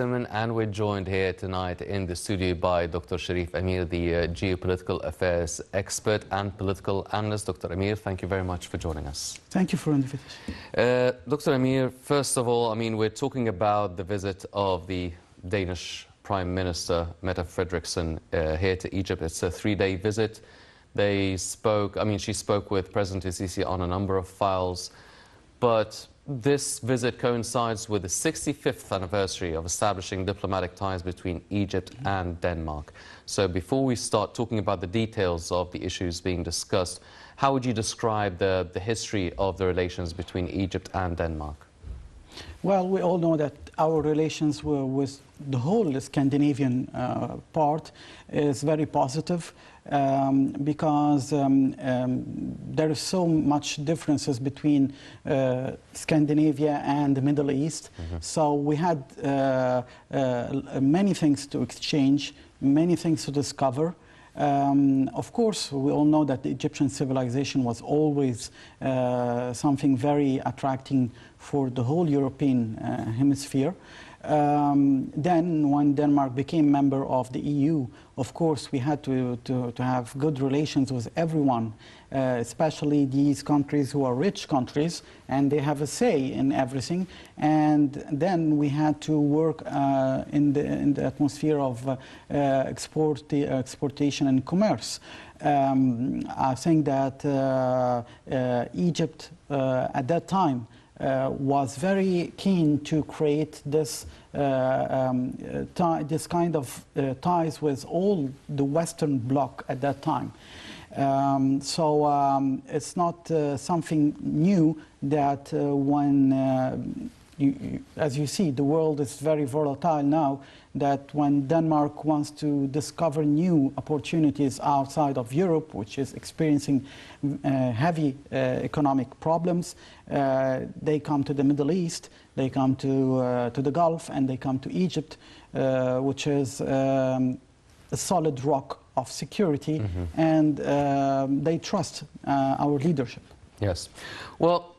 And we're joined here tonight in the studio by Dr. Cherif Amir, the geopolitical affairs expert and political analyst. Dr. Amir, thank you very much for joining us. Thank you for the invitation. Dr. Amir, first of all, we're talking about the visit of the Danish Prime Minister, Mette Frederiksen, here to Egypt. It's a 3-day visit. They spoke, she spoke with President Sisi on a number of files, but this visit coincides with the 65th anniversary of establishing diplomatic ties between Egypt and Denmark. So before we start talking about the details of the issues being discussed, how would you describe the history of the relations between Egypt and Denmark? Well, we all know that our relations with the whole Scandinavian part is very positive because there is so much differences between Scandinavia and the Middle East. So we had many things to exchange, many things to discover. Of course, we all know that the Egyptian civilization was always something very attracting for the whole European hemisphere. Then, when Denmark became member of the EU, of course, we had to have good relations with everyone, especially these countries who are rich countries, and they have a say in everything. And then we had to work in the atmosphere of exportation and commerce. I think that Egypt at that time was very keen to create this this kind of ties with all the Western Bloc at that time. It's not something new that when as you see, the world is very volatile now, that when Denmark wants to discover new opportunities outside of Europe, which is experiencing heavy economic problems, they come to the Middle East, they come to the Gulf, and they come to Egypt, which is a solid rock of security, and they trust our leadership. Yes. Well,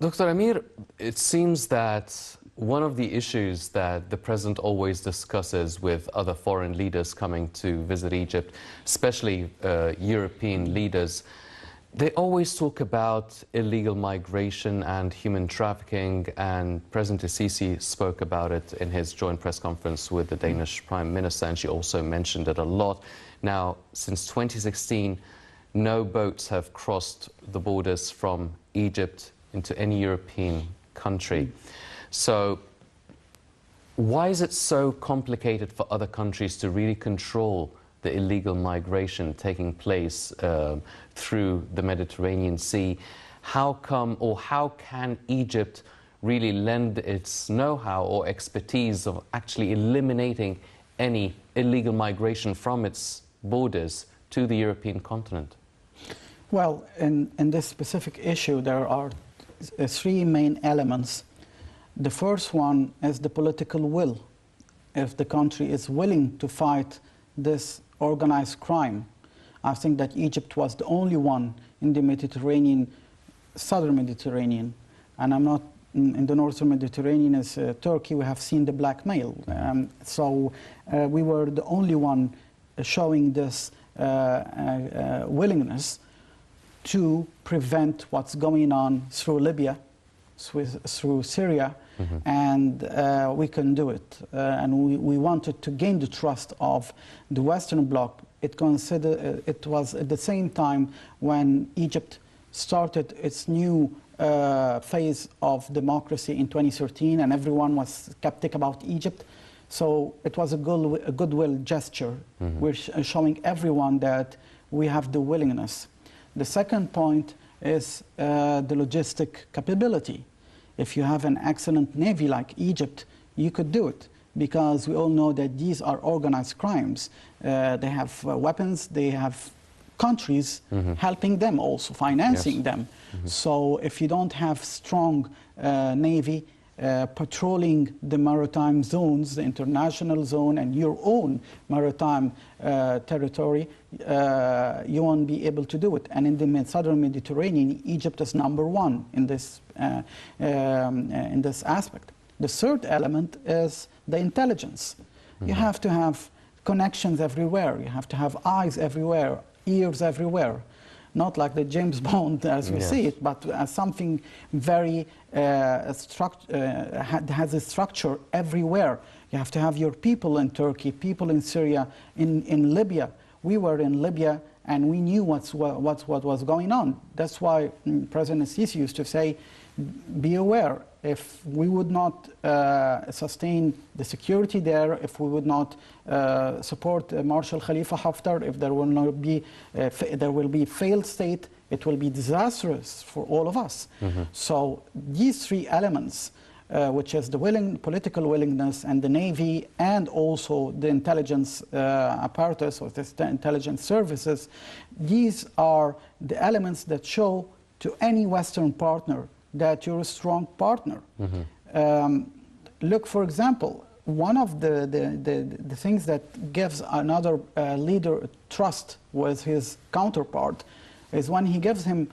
Dr. Amir, it seems that one of the issues that the President always discusses with other foreign leaders coming to visit Egypt, especially European leaders, they always talk about illegal migration and human trafficking, and President Sisi spoke about it in his joint press conference with the Danish Prime Minister, and she also mentioned it a lot. Now, since 2016, no boats have crossed the borders from Egypt into any European country. So why is it so complicated for other countries to really control the illegal migration taking place through the Mediterranean Sea? How come, or how can Egypt really lend its know-how or expertise of actually eliminating any illegal migration from its borders to the European continent? Well, in this specific issue, there are 3 main elements. The first one is the political will. If the country is willing to fight this organized crime, I think that Egypt was the only one in the Mediterranean, southern Mediterranean, and I'm not in the northern Mediterranean as Turkey. We have seen the blackmail. We were the only one showing this willingness to prevent what's going on through Libya, through Syria, and we can do it. And we wanted to gain the trust of the Western Bloc. It was at the same time when Egypt started its new phase of democracy in 2013, and everyone was skeptic about Egypt. So it was a goodwill gesture. We're showing everyone that we have the willingness. The second point is the logistic capability. If you have an excellent navy like Egypt, you could do it, because we all know that these are organized crimes. They have weapons, they have countries helping them, also financing them. So if you don't have strong navy patrolling the maritime zones, the international zone and your own maritime territory, you won't be able to do it. And in the southern Mediterranean, Egypt is #1 in this aspect. The third element is the intelligence. You have to have connections everywhere. You have to have eyes everywhere, ears everywhere. Not like the James Bond as we see it, but as something very has a structure everywhere. You have to have your people in Turkey, people in Syria, in Libya. We were in Libya and we knew what was going on. That's why President Sisi used to say, be aware, if we would not sustain the security there, if we would not support Marshal Khalifa Haftar, if there will not be there will be failed state, it will be disastrous for all of us. So these three elements, which is the political willingness and the Navy and also the intelligence apparatus or the intelligence services, these are the elements that show to any Western partner that you're a strong partner. Look, for example, one of the things that gives another leader trust with his counterpart is when he gives him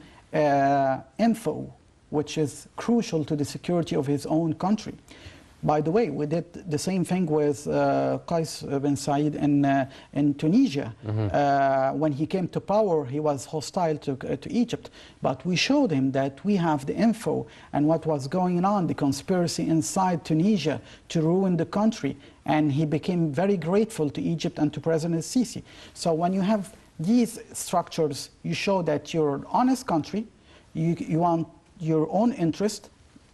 info which is crucial to the security of his own country. By the way, we did the same thing with Qais bin Said in Tunisia. When he came to power, he was hostile to Egypt. But we showed him that we have the info and what was going on, the conspiracy inside Tunisia to ruin the country. And he became very grateful to Egypt and to President Sisi. So when you have these structures, you show that you're an honest country, you want your own interest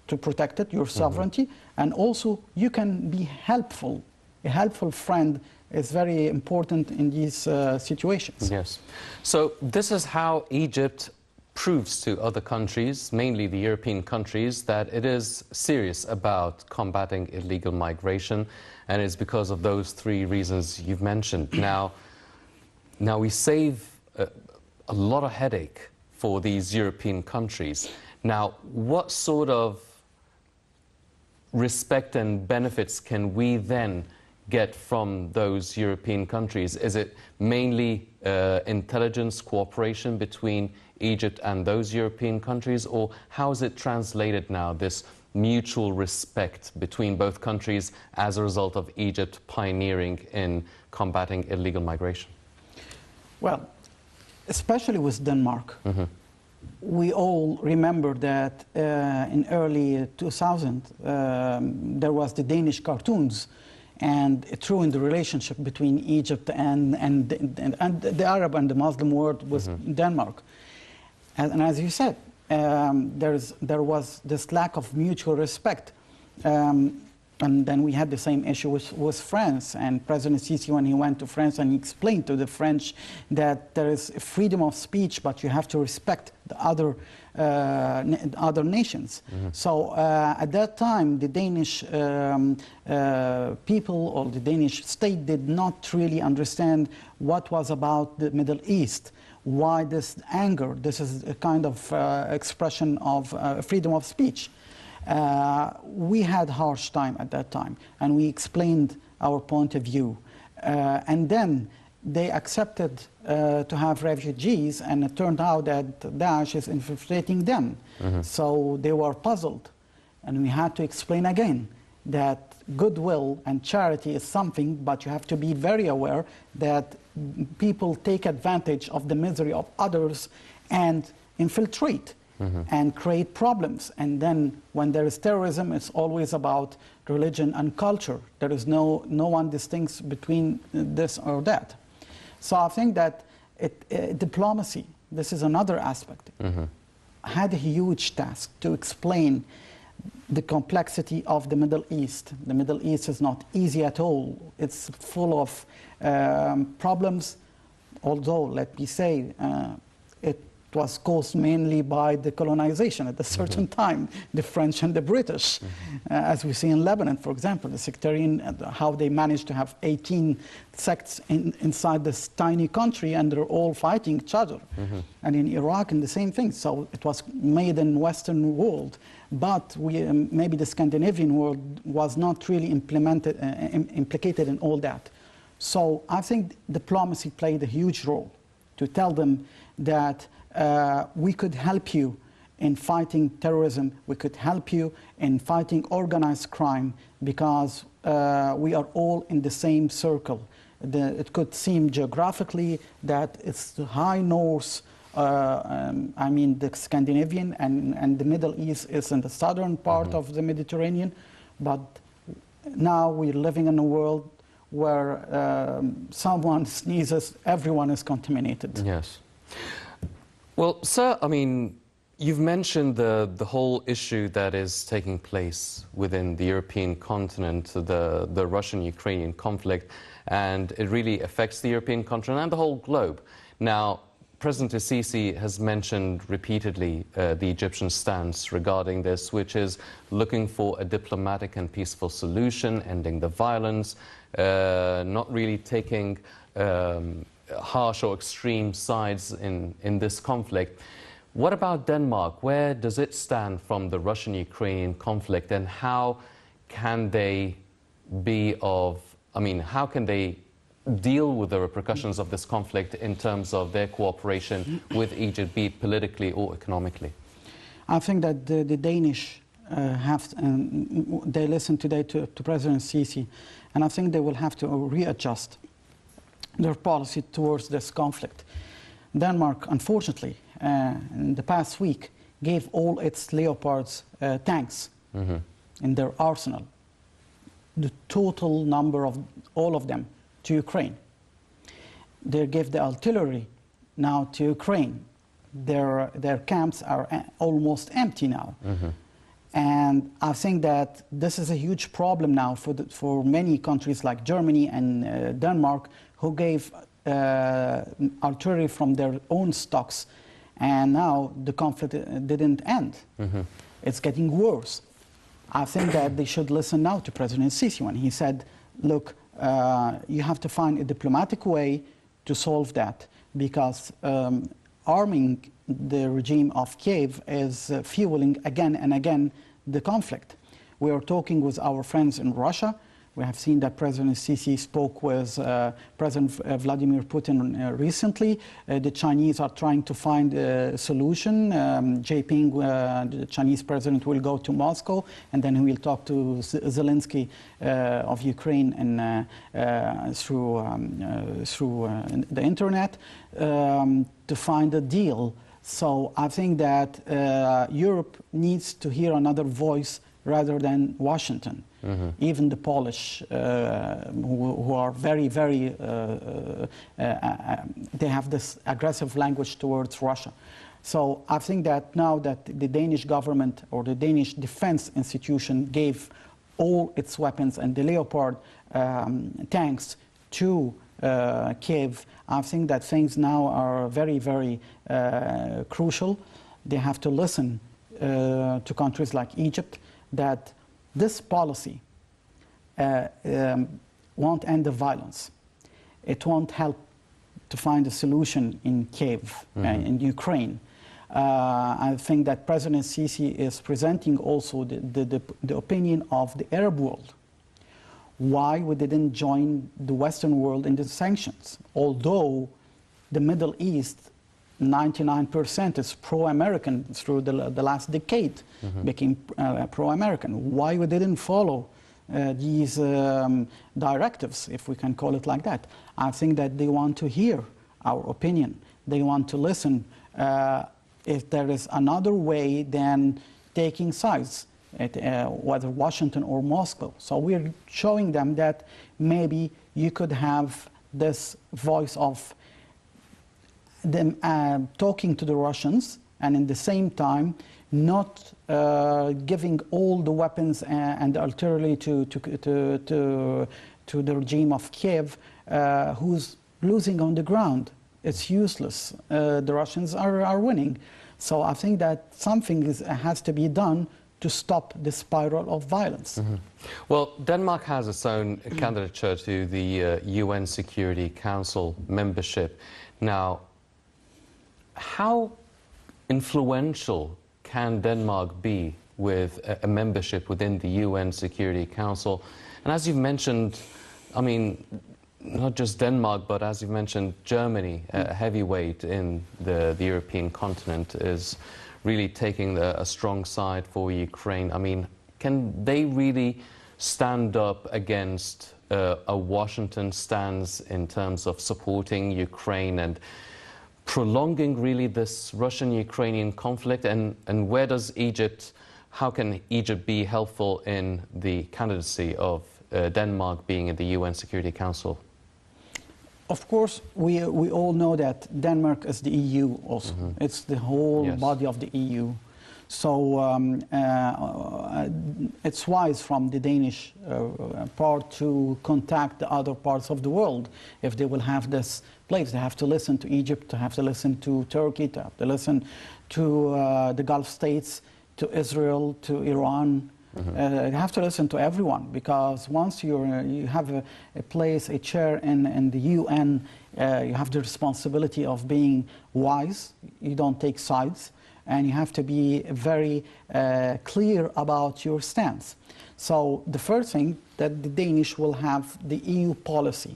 to protect it, your sovereignty, and also you can be helpful. A helpful friend is very important in these situations. Yes. So this is how Egypt proves to other countries, mainly the European countries, that it is serious about combating illegal migration, and it's because of those three reasons you've mentioned. Now we save a lot of headache for these European countries. Now, what sort of respect and benefits can we then get from those European countries? Is it mainly intelligence cooperation between Egypt and those European countries, or how is it translated now, this mutual respect between both countries as a result of Egypt pioneering in combating illegal migration? Well, especially with Denmark. We all remember that in early 2000 there was the Danish cartoons, and it ruined the relationship between Egypt and the Arab and the Muslim world with Denmark. And as you said, there was this lack of mutual respect. And then we had the same issue with France, and President Sisi, when he went to France and he explained to the French that there is freedom of speech, but you have to respect the other nations. So at that time, the Danish people or the Danish state did not really understand what was about the Middle East. Why this anger? This is a kind of expression of freedom of speech. We had harsh time at that time, and we explained our point of view. And then they accepted to have refugees, and it turned out that Daesh is infiltrating them. So they were puzzled, and we had to explain again that goodwill and charity is something, but you have to be very aware that people take advantage of the misery of others and infiltrate. And create problems. And then when there is terrorism, it's always about religion and culture. There is no one distincts between this or that. So I think that diplomacy, this is another aspect, had a huge task to explain the complexity of the Middle East. The Middle East is not easy at all. It's full of problems, although, let me say, it was caused mainly by the colonization at a certain time, the French and the British. As we see in Lebanon, for example, the sectarian, how they managed to have 18 sects inside this tiny country, and they're all fighting each other. And in Iraq, and the same thing. So it was made in Western world, but maybe the Scandinavian world was not really implicated in all that. So I think diplomacy played a huge role to tell them that we could help you in fighting terrorism. We could help you in fighting organized crime, because we are all in the same circle. It could seem geographically that it's the high north, I mean the Scandinavian, and the Middle East is in the southern part of the Mediterranean, but now we're living in a world where someone sneezes, everyone is contaminated. Yes. Well, sir, I mean, you've mentioned the whole issue that is taking place within the European continent, the Russian-Ukrainian conflict, and it really affects the European continent and the whole globe. Now, President Sisi has mentioned repeatedly the Egyptian stance regarding this, which is looking for a diplomatic and peaceful solution, ending the violence, not really taking harsh or extreme sides in this conflict. What about Denmark? Where does it stand from the Russian-Ukrainian conflict, and how can they be of, I mean, how can they deal with the repercussions of this conflict in terms of their cooperation with Egypt, be it politically or economically? I think that the Danish they listen today to President Sisi, and I think they will have to readjust their policy towards this conflict. Denmark, unfortunately, in the past week, gave all its Leopards tanks in their arsenal, the total number of all of them, to Ukraine. They gave the artillery now to Ukraine. Their camps are almost empty now. And I think that this is a huge problem now for many countries like Germany and Denmark, who gave artillery from their own stocks, and now the conflict didn't end. It's getting worse. I think that they should listen now to President Sisi when he said, look, you have to find a diplomatic way to solve that, because arming the regime of Kiev is fueling again and again the conflict. We are talking with our friends in Russia. We have seen that President Sisi spoke with President Vladimir Putin recently. The Chinese are trying to find a solution. Jinping, the Chinese president, will go to Moscow, and then he will talk to Zelensky of Ukraine and through the internet to find a deal. So I think that Europe needs to hear another voice rather than Washington. Even the Polish, who are very, very, they have this aggressive language towards Russia. So I think that now that the Danish government or the Danish defense institution gave all its weapons and the Leopard tanks to Kiev, I think that things now are very, very crucial. They have to listen to countries like Egypt, that this policy won't end the violence. It won't help to find a solution in Kiev, in Ukraine. I think that President Sisi is presenting also the opinion of the Arab world. Why we didn't join the Western world in the sanctions, although the Middle East 99% is pro-American through the last decade, became pro-American. Why we didn't follow these directives, if we can call it like that? I think that they want to hear our opinion. They want to listen if there is another way than taking sides, whether Washington or Moscow. So we're showing them that maybe you could have this voice of them talking to the Russians, and in the same time not giving all the weapons and the artillery to the regime of Kiev, who's losing on the ground. It's useless. The Russians are winning. So I think that something has to be done to stop the spiral of violence. Well, Denmark has its own candidature to the UN Security Council membership. Now, how influential can Denmark be with a membership within the UN Security Council? And as you've mentioned, I mean, not just Denmark, but as you've mentioned, Germany, a heavyweight in the European continent, is really taking a strong side for Ukraine. I mean, can they really stand up against a Washington stance in terms of supporting Ukraine and prolonging really this Russian-Ukrainian conflict? And where does Egypt, how can Egypt be helpful in the candidacy of Denmark being in the UN Security Council? Of course, we all know that Denmark is the EU also. It's the whole body of the EU. So it's wise from the Danish part to contact the other parts of the world. If they will have this place, they have to listen to Egypt, to have to listen to Turkey, to have to listen to the Gulf states, to Israel, to Iran. You have to listen to everyone, because once you have a place, a chair in the UN, you have the responsibility of being wise. You don't take sides, and you have to be very clear about your stance. So the first thing, that the Danish will have the EU policy,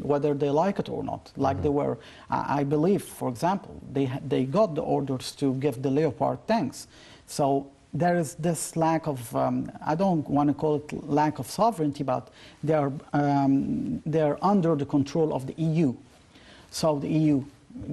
whether they like it or not. Like they were, I believe, for example, they got the orders to give the Leopard tanks. So there is this lack of, I don't want to call it lack of sovereignty, but they're under the control of the EU. So the EU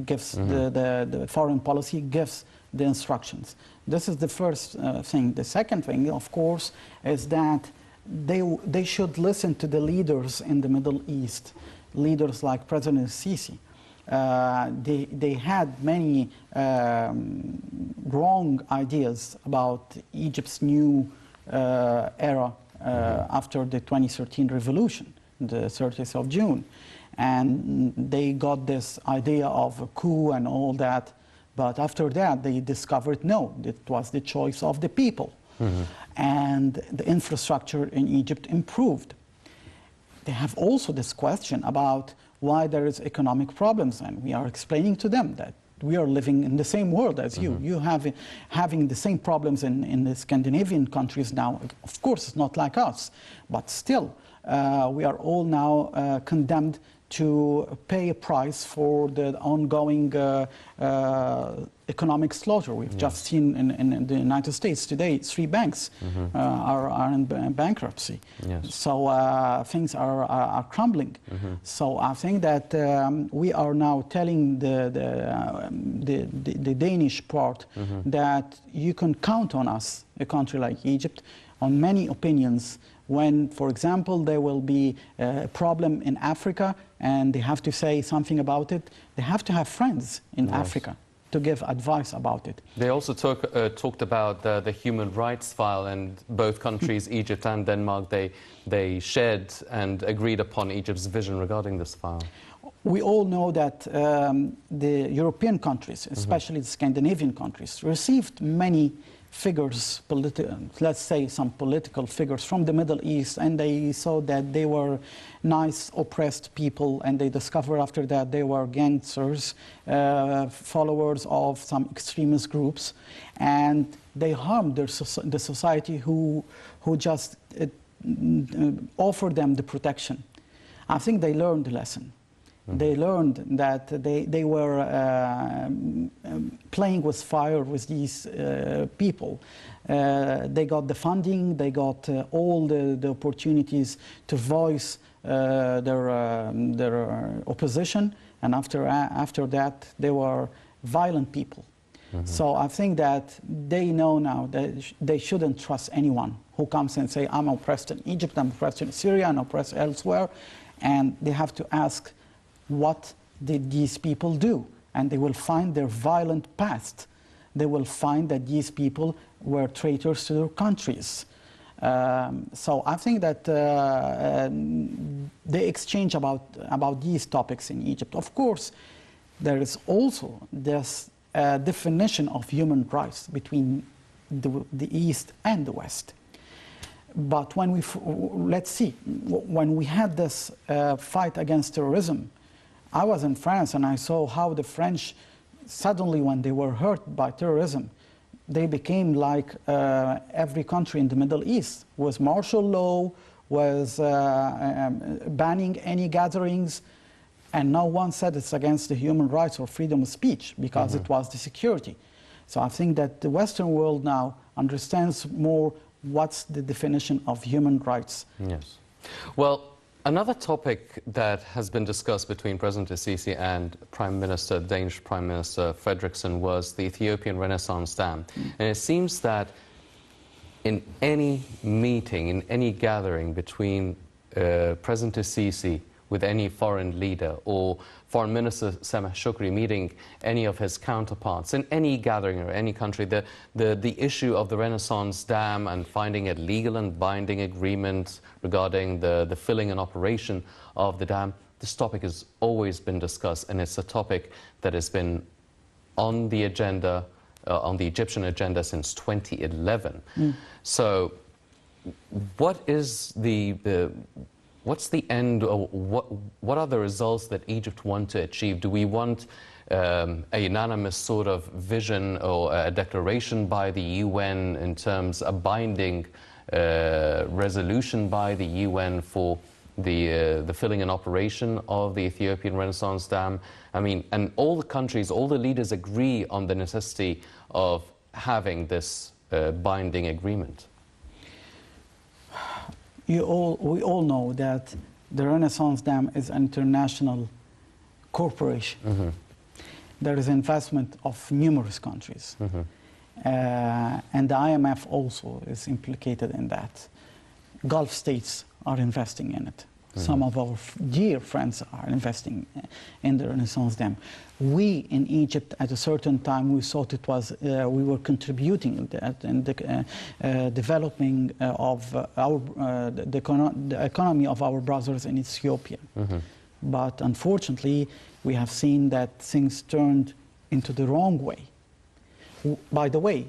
gives the foreign policy, gives the instructions. This is the first thing. The second thing, of course, is that they should listen to the leaders in the Middle East, leaders like President Sisi. They had many wrong ideas about Egypt's new era after the 2013 revolution, the 30th of June. And they got this idea of a coup and all that. But after that, they discovered, no, it was the choice of the people. And the infrastructure in Egypt improved. They have also this question about why there is economic problems, and we are explaining to them that we are living in the same world as you. You have having the same problems in the Scandinavian countries now. Of course, it's not like us, but still, we are all now condemned to pay a price for the ongoing economic slaughter. We've just seen in the United States today, 3 banks are in bankruptcy. So things are crumbling. So I think that we are now telling the Danish part that you can count on us, a country like Egypt, on many opinions. When, for example, there will be a problem in Africa and they have to say something about it, they have to have friends in Africa to give advice about it. They also talked about the human rights file, and both countries, Egypt and Denmark, they shared and agreed upon Egypt's vision regarding this file. We all know that the European countries, especially the Scandinavian countries, received many figures, let's say some political figures from the Middle East, and they saw that they were nice, oppressed people, and they discovered after that they were gangsters, followers of some extremist groups, and they harmed the society who just offered them the protection. I think they learned the lesson. They learned that they were playing with fire with these people. They got the funding, they got all the opportunities to voice their opposition, and after that they were violent people. So I think that they know now that they shouldn't trust anyone who comes and say, I'm oppressed in Egypt, I'm oppressed in Syria, I'm oppressed elsewhere, and they have to ask, what did these people do? And they will find their violent past. They will find that these people were traitors to their countries. So I think that they exchange about these topics in Egypt. Of course, there is also this definition of human rights between the East and the West. But when let's see, when we had this fight against terrorism, I was in France and I saw how the French, suddenly when they were hurt by terrorism, they became like every country in the Middle East, was martial law, was banning any gatherings, and no one said it's against the human rights or freedom of speech, because it was the security. So I think that the Western world now understands more what's the definition of human rights. Yes. Well, another topic that has been discussed between President Sisi and Danish Prime Minister Frederiksen was the Ethiopian Renaissance Dam. And it seems that in any meeting, in any gathering between President Sisi with any foreign leader, or Foreign Minister Sameh Shukri meeting any of his counterparts in any gathering or any country, the issue of the Renaissance Dam and finding a legal and binding agreement regarding the filling and operation of the dam, this topic has always been discussed, and it's a topic that has been on the agenda, on the Egyptian agenda since 2011. So what is what's the end, or what are the results that Egypt want to achieve? Do we want a unanimous sort of vision or a declaration by the UN in terms of a binding resolution by the UN for the filling and operation of the Ethiopian Renaissance Dam? I mean, and all the countries, all the leaders agree on the necessity of having this binding agreement. We all know that the Renaissance Dam is an international corporation. There is investment of numerous countries. And the IMF also is implicated in that. Gulf states are investing in it. Some of our dear friends are investing in the Renaissance Dam. We in Egypt, at a certain time, we thought it was we were contributing that in the developing of the economy of our brothers in Ethiopia. But unfortunately, we have seen that things turned into the wrong way. By the way,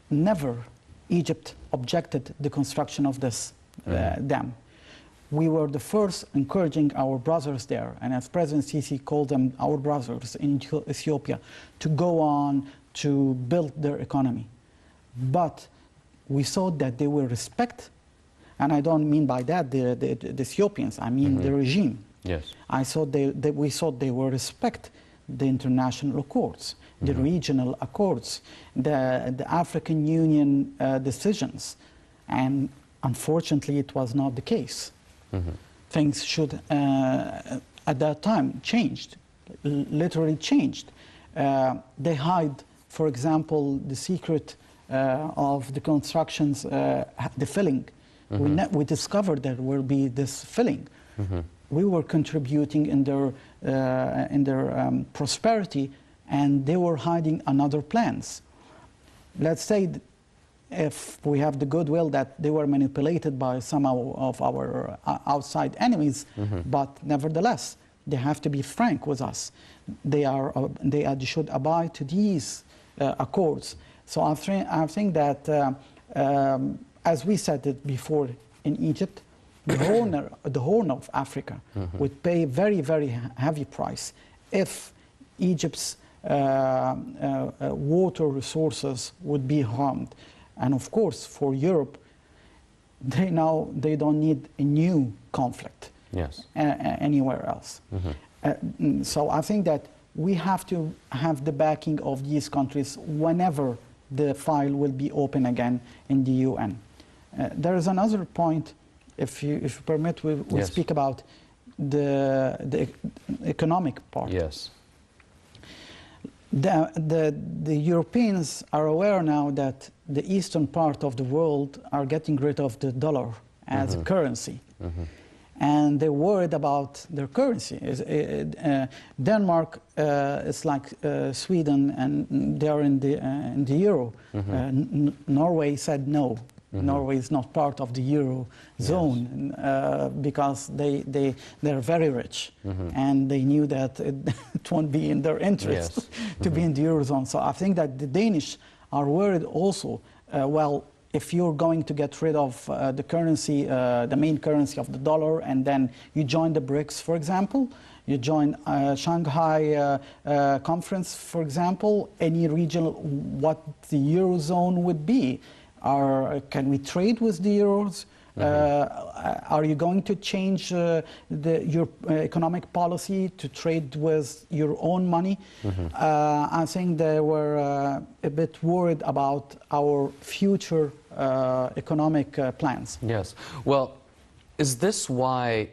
never Egypt objected the construction of this dam. We were the first encouraging our brothers there, and as President Sisi called them our brothers in Ethiopia, to go on to build their economy. But we saw that they will respect, and I don't mean by that the Ethiopians, I mean the regime. Yes. We thought they will respect the international accords, the regional accords, the African Union decisions, and unfortunately it was not the case. Things should, at that time, changed, literally changed. They hide, for example, the secret of the constructions, the filling. We discovered there will be this filling. We were contributing in their prosperity, and they were hiding another plans. Let's say if we have the goodwill that they were manipulated by some of our outside enemies, but nevertheless, they have to be frank with us. They should abide to these accords. So I think that, as we said it before in Egypt, the Horn of Africa would pay very, very heavy price if Egypt's water resources would be harmed. And of course, for Europe, they don't need a new conflict anywhere else. So I think that we have to have the backing of these countries whenever the file will be open again in the UN. There is another point, if you permit, we speak about the economic part. Yes. The Europeans are aware now that the eastern part of the world are getting rid of the dollar as a currency. And they're worried about their currency. Denmark is like Sweden, and they're in the euro. Norway said no. Norway is not part of the euro zone because they're very rich, and they knew that it won't be in their interest to be in the eurozone. So I think that the Danish are worried also. Well, if you're going to get rid of the currency, the main currency of the dollar, and then you join the BRICS, for example, you join Shanghai conference, for example, any regional, what the eurozone would be. Can we trade with the Are you going to change your economic policy to trade with your own money? I think they were a bit worried about our future economic plans. Yes. Well, is this why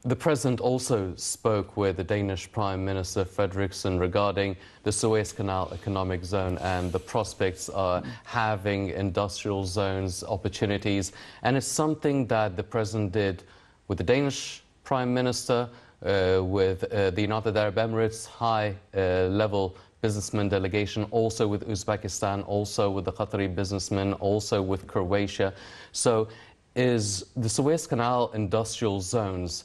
the President also spoke with the Danish Prime Minister Frederiksen regarding the Suez Canal Economic Zone and the prospects of having industrial zones, opportunities? And it's something that the President did with the Danish Prime Minister, with the United Arab Emirates high-level businessman delegation, also with Uzbekistan, also with the Qatari businessmen, also with Croatia. So is the Suez Canal industrial zones,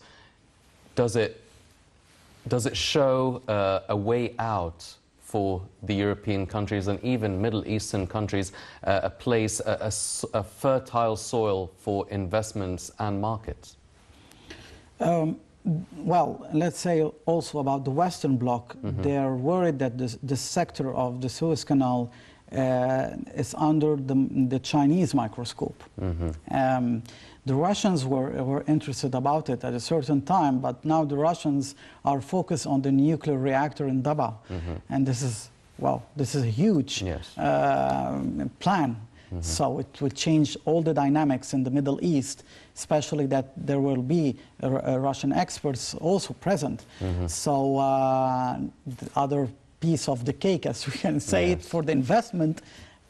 does it show a way out for the European countries and even Middle Eastern countries, a place, a fertile soil for investments and markets? Well, let's say also about the Western Bloc, they are worried that the sector of the Suez Canal is under the Chinese microscope. The Russians were interested about it at a certain time, but now the Russians are focused on the nuclear reactor in Daba. And this is, well, this is a huge plan. So it will change all the dynamics in the Middle East, especially that there will be Russian experts also present. So the other piece of the cake, as we can say it, for the investment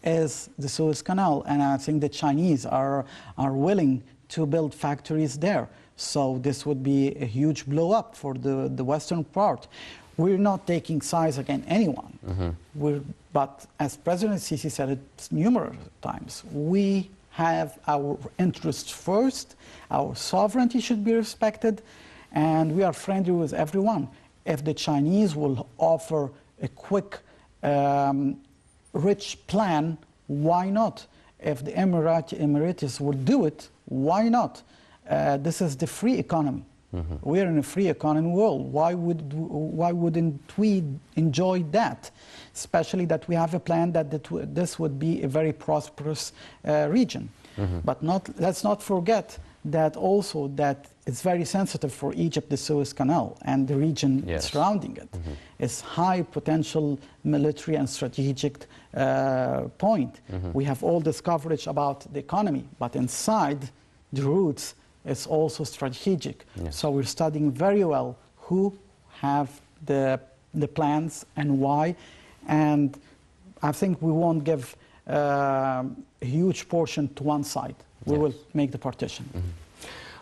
is the Suez Canal. And I think the Chinese are willing to build factories there. So this would be a huge blow up for the western part. We're not taking sides against anyone. But as President Sisi said it numerous times, we have our interests first, our sovereignty should be respected, and we are friendly with everyone. If the Chinese will offer a quick, rich plan, why not? If the Emiratis will do it, why not? This is the free economy. We are in a free economy world. Why wouldn't we enjoy that? Especially that we have a plan that this would be a very prosperous region. But let's not forget that also that it's very sensitive for Egypt, the Suez Canal, and the region surrounding it. It's high potential military and strategic point. We have all this coverage about the economy, but inside the roots, it's also strategic. So we're studying very well who have the plans and why. And I think we won't give a huge portion to one side. We will make the partition.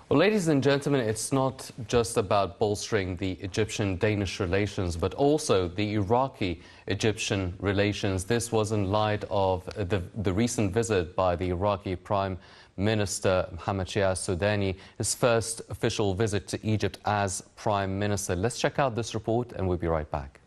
Well, ladies and gentlemen, it's not just about bolstering the Egyptian-Danish relations, but also the Iraqi-Egyptian relations. This was in light of the recent visit by the Iraqi Prime Minister Mohammed Shia Sudani, his first official visit to Egypt as Prime Minister. Let's check out this report and we'll be right back.